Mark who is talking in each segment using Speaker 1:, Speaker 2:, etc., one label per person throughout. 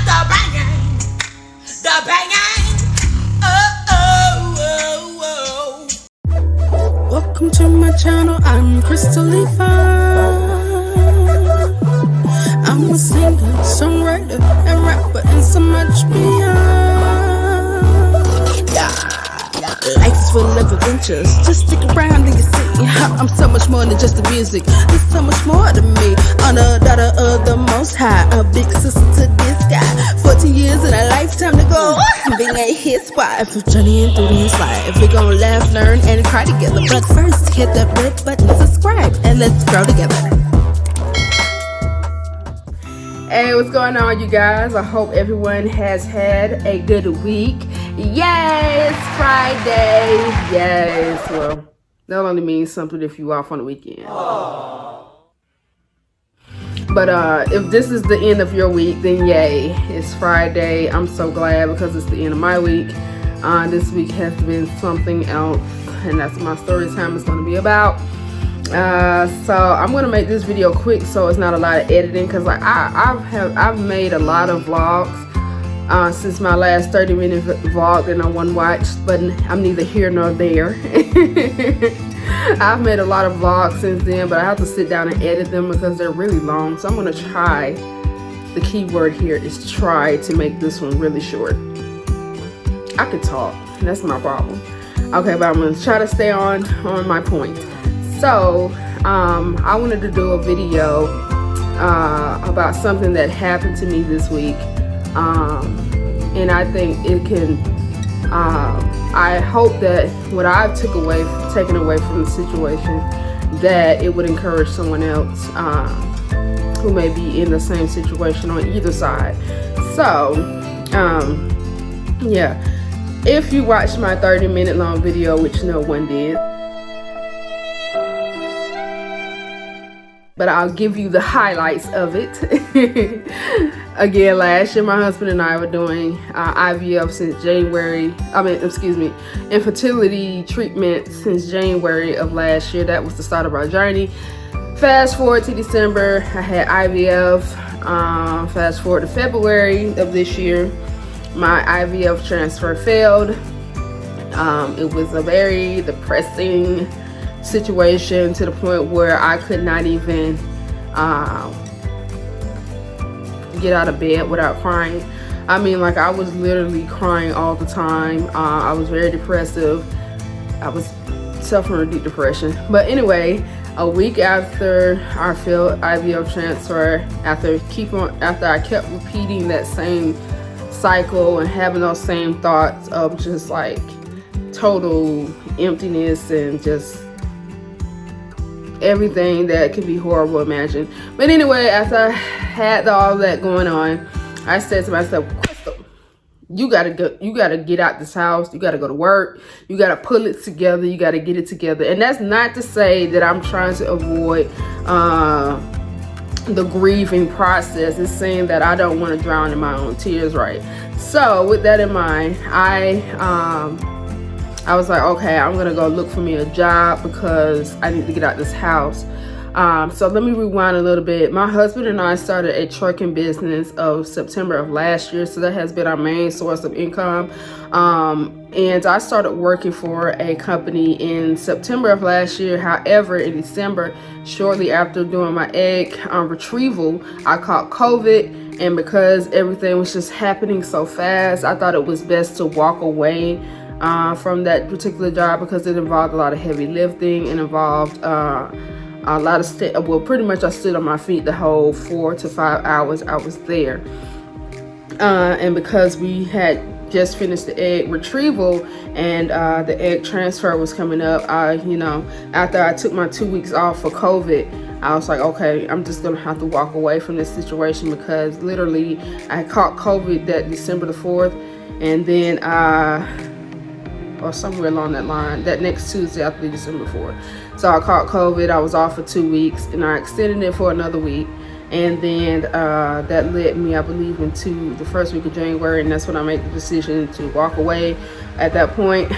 Speaker 1: the banging, the banging.
Speaker 2: Welcome to my channel, I'm Crystal Levi. I'm a singer, songwriter, and rapper, and so much beyond. Life is full of adventures, just stick around and you see how I'm so much more than just the music. There's so much more to me. I'm a daughter of the Most High, a big sister to this guy. 14 years and a lifetime to go. Being a his wife, journeying through this life. We're gonna laugh, learn, and cry together. But first, hit that red button, subscribe, and let's grow together. Hey, what's going on, you guys? I hope everyone has had a good week. Yay, it's Friday. Yes, well, that only means something if you off on the weekend. Aww. But if this is the end of your week, then yay, it's Friday. I'm so glad because it's the end of my week. This week has been something else, and that's what my story time is going to be about. So I'm gonna make this video quick so it's not a lot of editing, because like I've made a lot of vlogs since my last 30-minute vlog that no one watched, but I'm neither here nor there. I've made a lot of vlogs since then, but I have to sit down and edit them because they're really long. So I'm gonna try, the key word here is try, to make this one really short. I could talk, that's my problem. Okay, but I'm gonna try to stay on my point. So, I wanted to do a video about something that happened to me this week, and I think it can, I hope that what I've taken away from the situation, that it would encourage someone else who may be in the same situation on either side. So, yeah, if you watched my 30-minute long video, which no one did, but I'll give you the highlights of it. Again, last year my husband and I were doing IVF since infertility treatment since January of last year. That was the start of our journey. Fast forward to December, I had IVF. Fast forward to February of this year, my IVF transfer failed. It was a very depressing situation, to the point where I could not even get out of bed without crying. I mean, like, I was literally crying all the time. I was very depressive. I was suffering deep depression. But anyway, a week after our failed IVF transfer, after I kept repeating that same cycle and having those same thoughts of just like total emptiness and just everything that could be horrible imagined. But anyway, after I had all that going on, I said to myself, Crystal, you gotta get out this house. You gotta go to work. You gotta pull it together. You gotta get it together. And that's not to say that I'm trying to avoid the grieving process. It's saying that I don't want to drown in my own tears, right? So with that in mind, I was like, okay, I'm gonna go look for me a job because I need to get out this house. So let me rewind a little bit. My husband and I started a trucking business of September of last year, so that has been our main source of income. And I started working for a company in September of last year. However, in December, shortly after doing my egg retrieval, I caught COVID. And because everything was just happening so fast, I thought it was best to walk away from that particular job, because it involved a lot of heavy lifting and involved a lot of pretty much I stood on my feet the whole 4 to 5 hours I was there. And because we had just finished the egg retrieval and the egg transfer was coming up, after I took my 2 weeks off for COVID, I was like, okay, I'm just gonna have to walk away from this situation, because literally I caught COVID that December the 4th, and then or somewhere along that line, that next Tuesday after December 4th. So I caught COVID, I was off for 2 weeks, and I extended it for another week. And then that led me, I believe, into the first week of January, and that's when I made the decision to walk away at that point.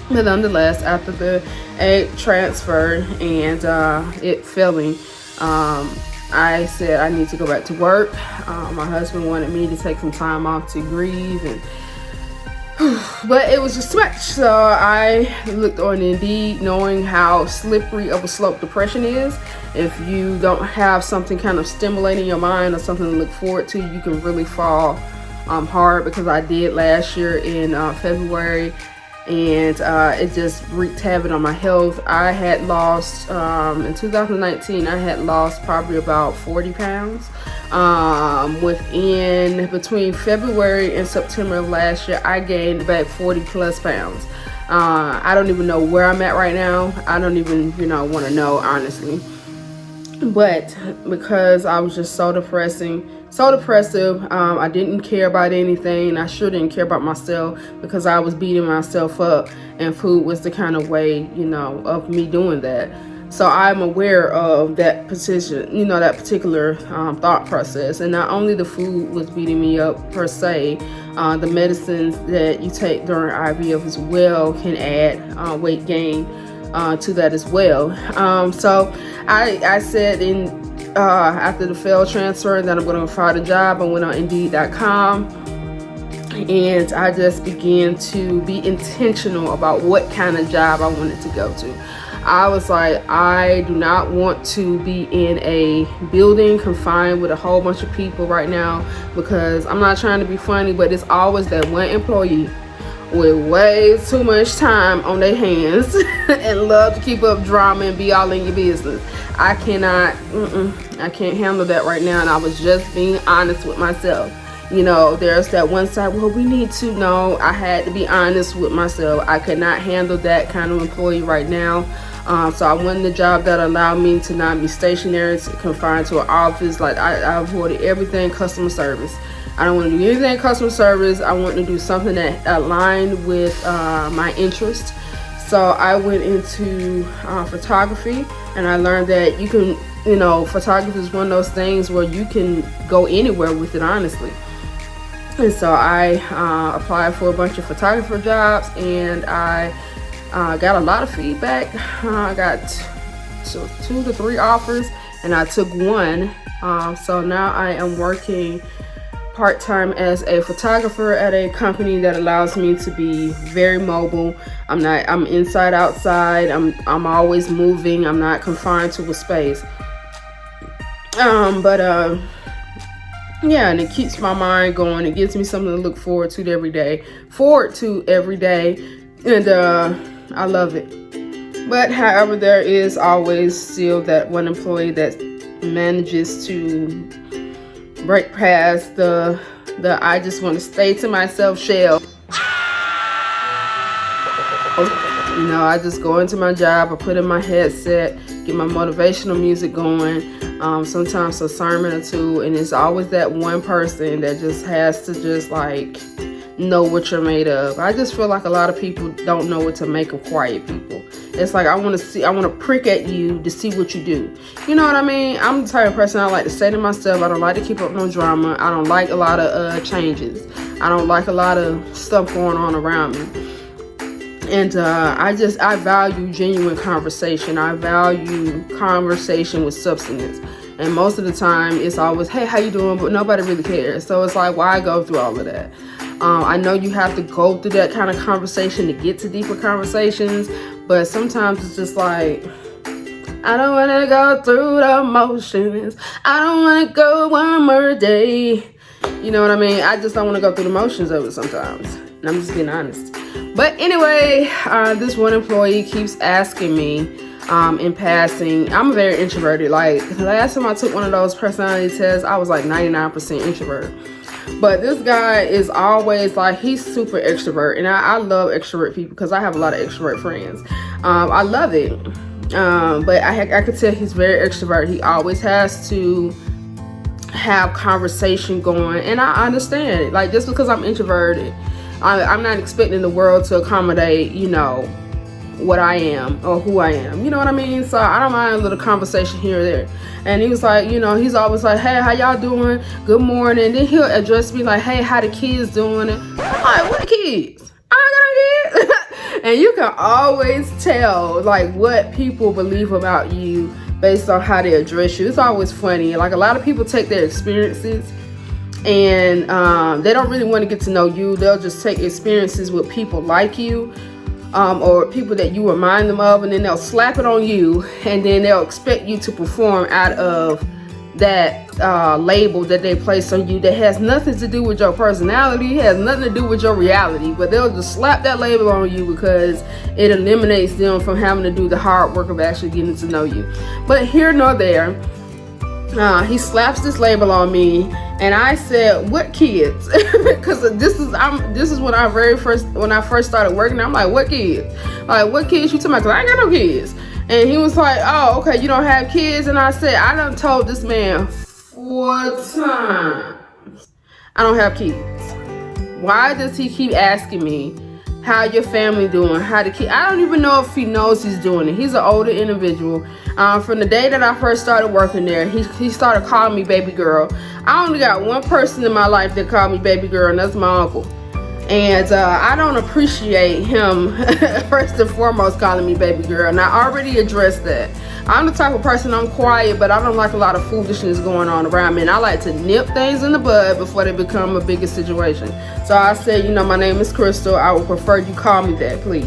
Speaker 2: But nonetheless, after the egg transfer and it failing, I said I need to go back to work. My husband wanted me to take some time off to grieve, and but it was just too much. So I looked on Indeed, knowing how slippery of a slope depression is. If you don't have something kind of stimulating your mind or something to look forward to, you can really fall hard, because I did last year in February, and it just wreaked havoc on my health. I had lost, in 2019, I had lost probably about 40 pounds. Between February and September of last year, I gained back 40 plus pounds. I don't even know where I'm at right now. I don't even, want to know, honestly. But because I was just so depressive, I didn't care about anything. I sure didn't care about myself, because I was beating myself up, and food was the kind of way, of me doing that. So I'm aware of that position, that particular thought process. And not only the food was beating me up per se, the medicines that you take during IVF as well can add weight gain to that as well. So I said after the failed transfer that I'm going to find a job. I went on Indeed.com, and I just began to be intentional about what kind of job I wanted to go to. I was like, I do not want to be in a building confined with a whole bunch of people right now, because I'm not trying to be funny, but it's always that one employee with way too much time on their hands and love to keep up drama and be all in your business. I can't handle that right now. And I was just being honest with myself. There's that one side, well, we need to know. I had to be honest with myself. I could not handle that kind of employee right now. So I wanted a job that allowed me to not be stationary, confined to an office. Like I avoided everything customer service. I don't want to do anything customer service. I want to do something that aligned with my interest. So I went into photography, and I learned that you can, photography is one of those things where you can go anywhere with it, honestly. And so I applied for a bunch of photographer jobs, and I got a lot of feedback. I got 2 to 3 offers, and I took one. So now I am working part-time as a photographer at a company that allows me to be very mobile. I'm inside, outside. I'm always moving. I'm not confined to a space. Yeah, and it keeps my mind going. It gives me something to look forward to every day. And I love it. But however, there is always still that one employee that manages to break past the I just want to stay to myself shell. I just go into my job, I put in my headset, get my motivational music going, sometimes a sermon or two, and it's always that one person that just has to just like know what you're made of. I just feel like a lot of people don't know what to make of quiet people. It's like I want to prick at you to see what you do. You know what I mean? I'm the type of person I like to say to myself, I don't like to keep up no drama. I don't like a lot of changes. I don't like a lot of stuff going on around me. And I value genuine conversation. I value conversation with substance. And most of the time it's always, hey, how you doing? But nobody really cares. So it's like, why go through all of that? I know you have to go through that kind of conversation to get to deeper conversations, but sometimes it's just like, I don't want to go through the motions. I don't want to go one more day. You know what I mean? I just don't want to go through the motions of it sometimes. And I'm just being honest. But anyway, this one employee keeps asking me in passing. I'm very introverted. Like the last time I took one of those personality tests, I was like 99% introvert. But this guy is always like, he's super extrovert. And I love extrovert people because I have a lot of extrovert friends. I love it. But I could tell he's very extrovert. He always has to have conversation going. And I understand it. Like just because I'm introverted, I'm not expecting the world to accommodate, what I am or who I am. You know what I mean? So I don't mind a little conversation here or there. And he was like, he's always like, hey, how y'all doing? Good morning. And then he'll address me like, hey, how the kids doing? And I'm like, what kids? I got kids. And you can always tell like what people believe about you based on how they address you. It's always funny. Like, a lot of people take their experiences and they don't really want to get to know you. They'll just take experiences with people like you, or people that you remind them of, and then they'll slap it on you, and then they'll expect you to perform out of that label that they place on you that has nothing to do with your personality, has nothing to do with your reality, but they'll just slap that label on you because it eliminates them from having to do the hard work of actually getting to know you. But here nor there, he slaps this label on me, and I said, "What kids?" Because this is when I first started working. I'm like, "What kids? Like, what kids you talking about?" 'Cause I ain't got no kids. And he was like, "Oh, okay, you don't have kids?" And I said, "I done told this man 4 times I don't have kids. Why does he keep asking me how your family doing, how the kid?" I don't even know if he knows he's doing it. He's an older individual. From the day that I first started working there, he started calling me baby girl. I only got one person in my life that called me baby girl, and that's my uncle. And I don't appreciate him first and foremost calling me baby girl, and I already addressed that. I'm the type of person, I'm quiet, but I don't like a lot of foolishness going on around me, and I like to nip things in the bud before they become a bigger situation. So I said, "You know, my name is Crystal. I would prefer you call me that, please."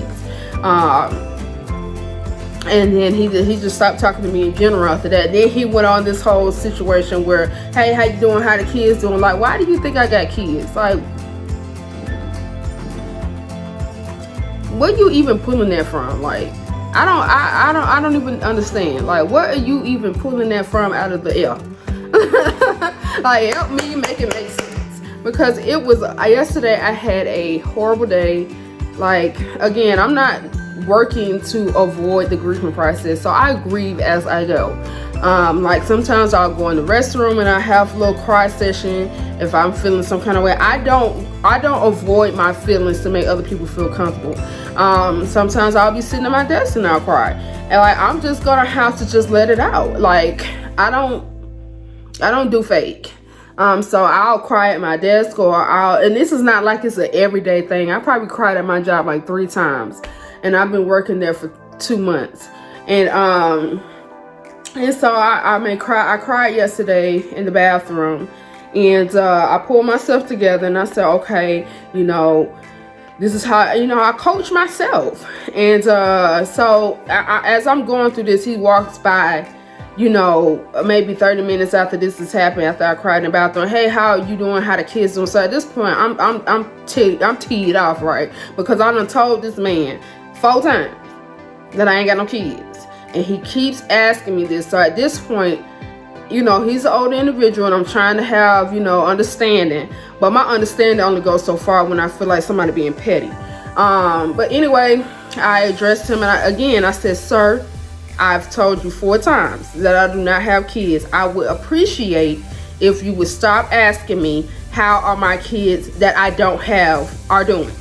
Speaker 2: And then he just stopped talking to me in general after that. Then he went on this whole situation where, "Hey, how you doing? How the kids doing?" Like, why do you think I got kids? Like, what you even pulling that from? Like, I don't even understand. Like, what are you even pulling that from out of the air? Like, help me make it make sense. Because it was yesterday, I had a horrible day. Like, again, I'm not working to avoid the grieving process, so I grieve as I go. Like, sometimes I'll go in the restroom and I have a little cry session if I'm feeling some kind of way. I don't avoid my feelings to make other people feel comfortable. Sometimes I'll be sitting at my desk and I'll cry, and like, I'm just gonna have to just let it out. Like, I don't do fake. So I'll cry at my desk, and this is not like it's an everyday thing. I probably cried at my job like 3 times, and I've been working there for 2 months. And so I cried yesterday in the bathroom, and I pulled myself together, and I said, "Okay, you know, this is how, you know, I coach myself." And so as I'm going through this, he walks by, you know, maybe 30 minutes after this has happened, after I cried in the bathroom. "Hey, how are you doing? How the kids doing?" So at this point, I'm teed off, right? Because I done told this man 4 times that I ain't got no kids, and he keeps asking me this. So at this point, you know, he's an older individual, and I'm trying to have, you know, understanding, but my understanding only goes so far when I feel like somebody being petty. But anyway, I addressed him, and I said, "Sir, I've told you 4 times that I do not have kids. I would appreciate if you would stop asking me how are my kids that I don't have are doing."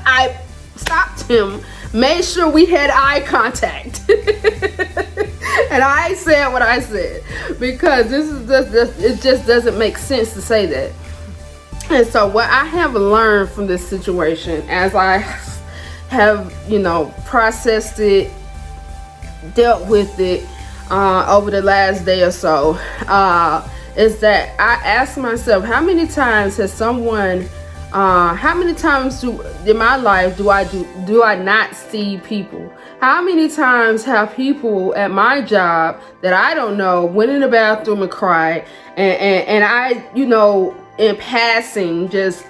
Speaker 2: I stopped him, made sure we had eye contact, and I said what I said, because it just doesn't make sense to say that. And so what I have learned from this situation, as I have, you know, processed it, dealt with it over the last day or so, is that I ask myself, how many times has someone, how many times in my life do I not see people? How many times have people at my job that I don't know went in the bathroom and cried, and I, you know, in passing, just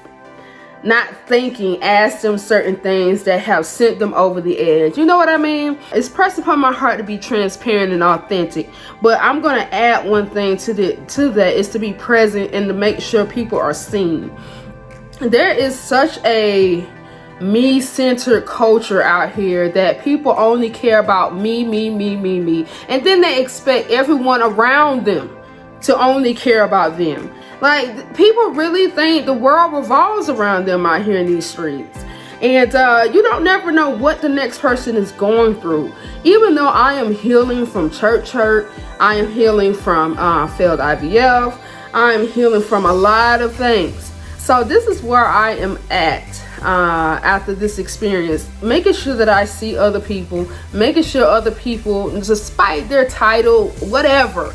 Speaker 2: not thinking, asked them certain things that have sent them over the edge. You know what I mean? It's pressed upon my heart to be transparent and authentic, but I'm gonna add one thing to that is to be present and to make sure people are seen. There is such a me-centered culture out here that people only care about me, and then they expect everyone around them to only care about them. Like, people really think the world revolves around them out here in these streets. And you don't never know what the next person is going through. Even though I am healing from church hurt, I am healing from failed IVF, I am healing from a lot of things. So this is where I am at. after this experience, making sure that I see other people, making sure other people, despite their title, whatever,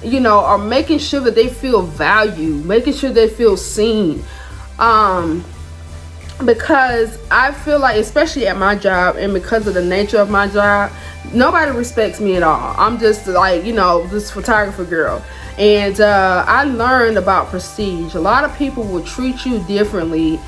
Speaker 2: you know, are making sure that they feel valued, making sure they feel seen. Because I feel like, especially at my job, and because of the nature of my job, nobody respects me at all. I'm just like, you know, this photographer girl. And I learned about prestige. A lot of people will treat you differently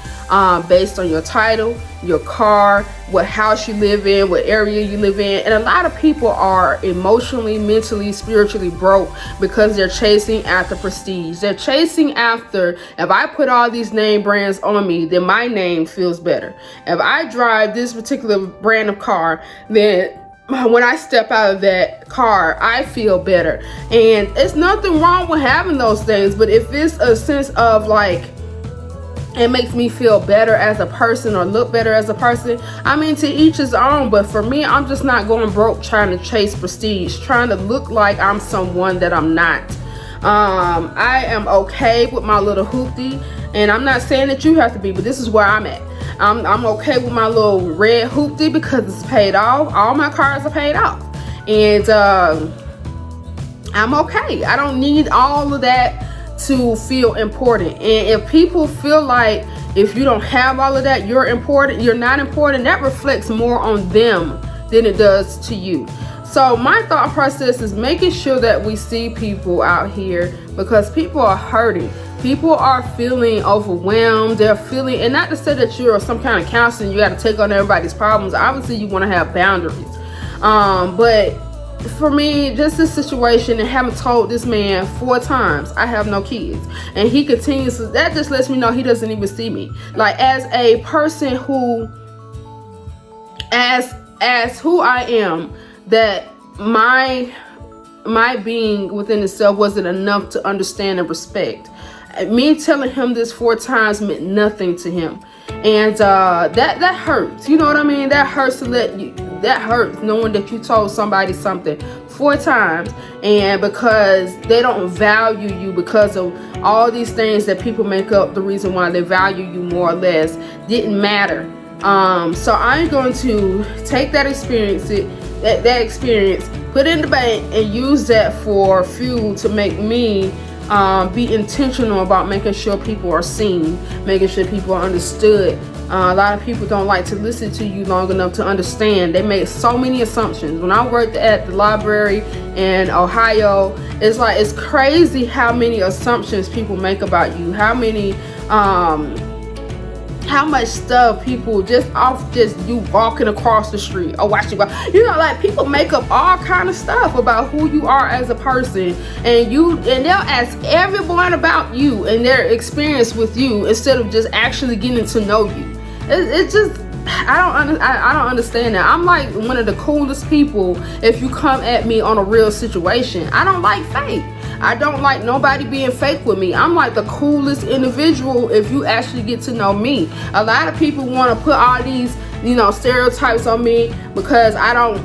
Speaker 2: based on your title, your car, what house you live in, what area you live in. And a lot of people are emotionally, mentally, spiritually broke because they're chasing after prestige. They're chasing after, if I put all these name brands on me, then my name feels better. If I drive this particular brand of car, then when I step out of that car, I feel better. And it's nothing wrong with having those things, but if it's a sense of like, it makes me feel better as a person or look better as a person, I mean, to each his own. But for me, I'm just not going broke trying to chase prestige, trying to look like I'm someone that I'm not. I am okay with my little hoopty, and I'm not saying that you have to be, but this is where I'm at. I'm okay with my little red hoopty because it's paid off. All my cars are paid off, and I'm okay. I don't need all of that to feel important. And if people feel like if you don't have all of that, you're important, you're not important, that reflects more on them than it does to you. So my thought process is making sure that we see people out here, because people are hurting. People are feeling overwhelmed. They're feeling, and not to say that you're some kind of counselor, you got to take on everybody's problems. Obviously, you want to have boundaries. But for me, just this situation, and having told this man 4 times I have no kids, and he continues, that just lets me know he doesn't even see me. Like, as a person who, as who I am, that my being within itself wasn't enough to understand and respect. Me telling him this 4 times meant nothing to him, and that hurts. You know what I mean? That hurts that hurts knowing that you told somebody something 4 times, and because they don't value you, because of all these things that people make up the reason why they value you more or less, didn't matter. So I'm going to take that experience, put it in the bank, and use that for fuel to make me be intentional about making sure people are seen, making sure people are understood. A lot of people don't like to listen to you long enough to understand. They make so many assumptions. When I worked at the library in Ohio, it's like, it's crazy how many assumptions people make about you, how much stuff people just you walking across the street or watching, you know, like, people make up all kind of stuff about who you are as a person, and they'll ask everyone about you and their experience with you instead of just actually getting to know you. It's just, I don't understand that. I'm like one of the coolest people if you come at me on a real situation. I don't like fake. I don't like nobody being fake with me. I'm like the coolest individual if you actually get to know me. A lot of people want to put all these, you know, stereotypes on me because I don't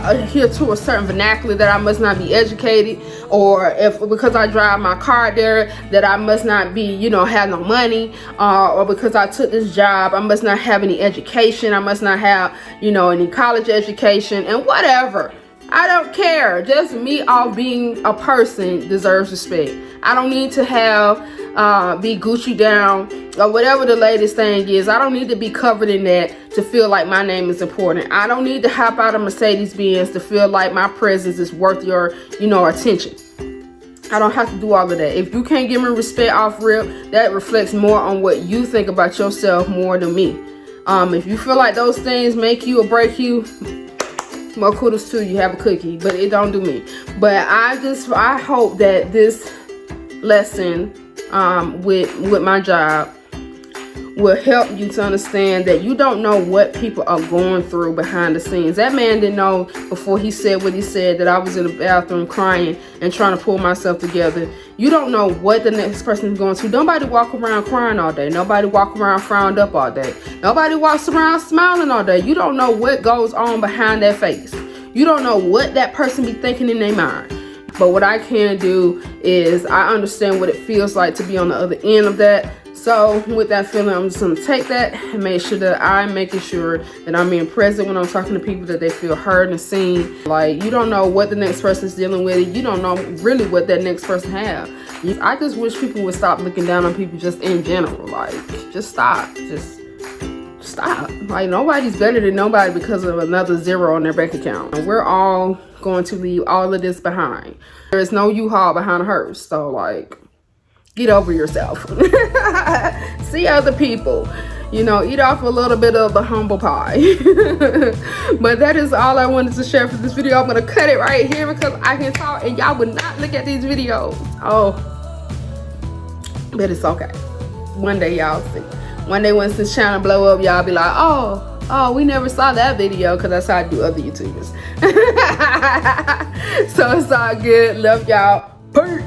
Speaker 2: adhere to a certain vernacular, that I must not be educated, or because I drive my car there, that I must not be, you know, have no money, or because I took this job, I must not have any education, I must not have, you know, any college education, and whatever. I don't care. Just me all being a person deserves respect. I don't need to have be Gucci down or whatever the latest thing is. I don't need to be covered in that to feel like my name is important. I don't need to hop out of Mercedes-Benz to feel like my presence is worth your, you know, attention. I don't have to do all of that. If you can't give me respect off rip, that reflects more on what you think about yourself more than me. If you feel like those things make you or break you, more kudos to you, have a cookie, but it don't do me. But I hope that this lesson with my job will help you to understand that you don't know what people are going through behind the scenes. That man didn't know before he said what he said that I was in the bathroom crying and trying to pull myself together. You don't know what the next person is going through. Nobody walk around crying all day. Nobody walk around frowned up all day. Nobody walks around smiling all day. You don't know what goes on behind that face. You don't know what that person be thinking in their mind. But what I can do is I understand what it feels like to be on the other end of that. So with that feeling, I'm just gonna take that and make sure that I'm making sure that I'm being present when I'm talking to people, that they feel heard and seen. Like, you don't know what the next person's dealing with. You don't know really what that next person have. I just wish people would stop looking down on people just in general. Like, just stop. Just stop. Like, nobody's better than nobody because of another zero on their bank account. We're all going to leave all of this behind. There is no U-Haul behind a hearse. So, like, get over yourself. See other people, you know, eat off a little bit of the humble pie. But that is all I wanted to share for this video. I'm gonna cut it right here because I can talk and y'all would not look at these videos. Oh, but it's okay. One day y'all see. One day once this channel blow up, y'all be like, oh, we never saw that video, because that's how I do other YouTubers. So it's all good. Love y'all. Peace.